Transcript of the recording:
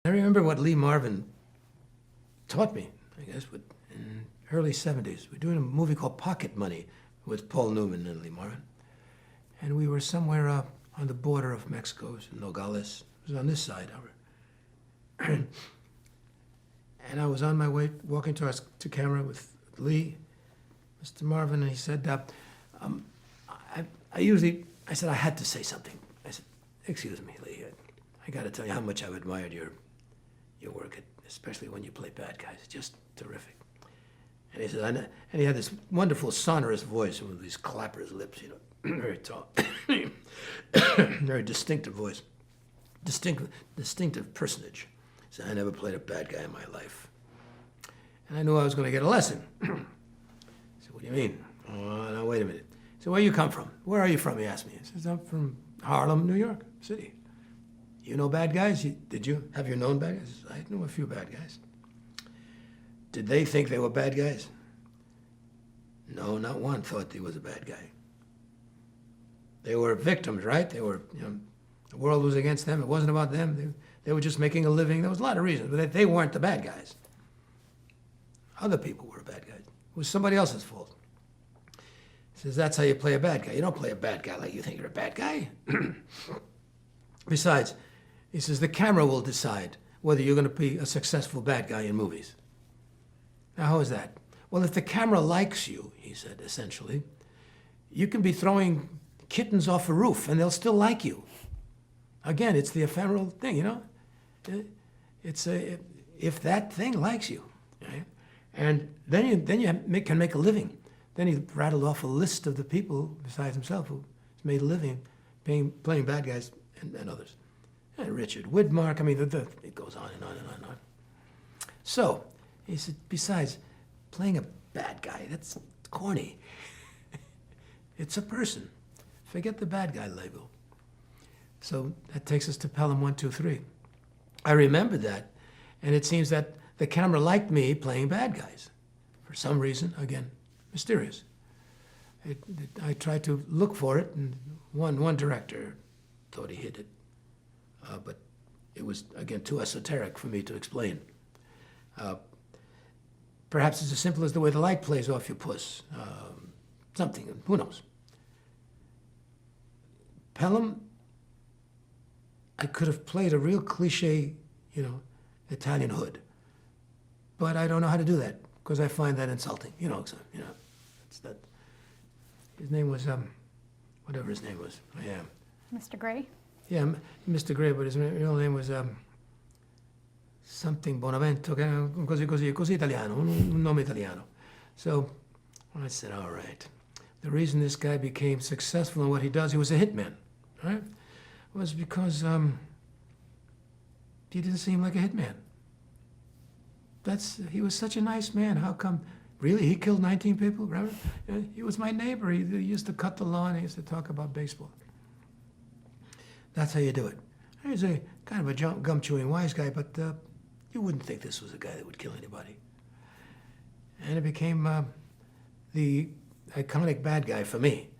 I remember what Lee Marvin taught me, I guess, in early 70s. We're doing a movie called Pocket Money with Paul Newman and Lee Marvin. And we were somewhere on the border of Mexico, it was in Nogales. It was on this side. And I was on my way, walking to camera with Lee, Mr. Marvin, and he said, I said, I had to say something. I said, excuse me, Lee, I got to tell you how much I've admired your work, especially when you play bad guys. It's just terrific. And he said, and he had this wonderful sonorous voice with these clappers lips, very tall, very distinctive voice, distinctive personage. He said, I never played a bad guy in my life. And I knew I was going to get a lesson. I said, what do you mean? Oh, no, wait a minute. He said, where you come from? Where are you from, he asked me. He says, I'm from Harlem, New York City. You know bad guys? Did you? Have you known bad guys? I knew a few bad guys. Did they think they were bad guys? No, not one thought he was a bad guy. They were victims, right? They were, the world was against them. It wasn't about them. They were just making a living. There was a lot of reasons, but they weren't the bad guys. Other people were bad guys. It was somebody else's fault. He says, that's how you play a bad guy. You don't play a bad guy like you think you're a bad guy. Besides, he says, the camera will decide whether you're going to be a successful bad guy in movies. Now, how is that? Well, if the camera likes you, he said, essentially, you can be throwing kittens off a roof and they'll still like you. Again, it's the ephemeral thing, It's if that thing likes you, right? And then you can make a living. Then he rattled off a list of the people besides himself who made a living playing bad guys and others. And Richard Widmark, it goes on and on and on and on. So, he said, besides, playing a bad guy, that's corny. It's a person. Forget the bad guy label. So that takes us to Pelham 1, 2, 3. I remembered that, and it seems that the camera liked me playing bad guys. For some reason, again, mysterious. I tried to look for it, and one director thought he hid it. But it was, again, too esoteric for me to explain. Perhaps it's as simple as the way the light plays off your puss. Something, who knows? Pelham, I could have played a real cliche, Italian hood. But I don't know how to do that, because I find that insulting. It's that. His name was, whatever his name was. Yeah. Mr. Gray? Yeah, Mr. Gray, but his real name was something Bonavento, così italiano, un nome italiano. So I said, all right. The reason this guy became successful in what he does, he was a hitman, right? Was because he didn't seem like a hitman. He was such a nice man. How come? Really, he killed 19 people? Remember? He was my neighbor. He used to cut the lawn. He used to talk about baseball. That's how you do it. He's a kind of a gum-chewing wise guy, but you wouldn't think this was a guy that would kill anybody. And it became the iconic bad guy for me.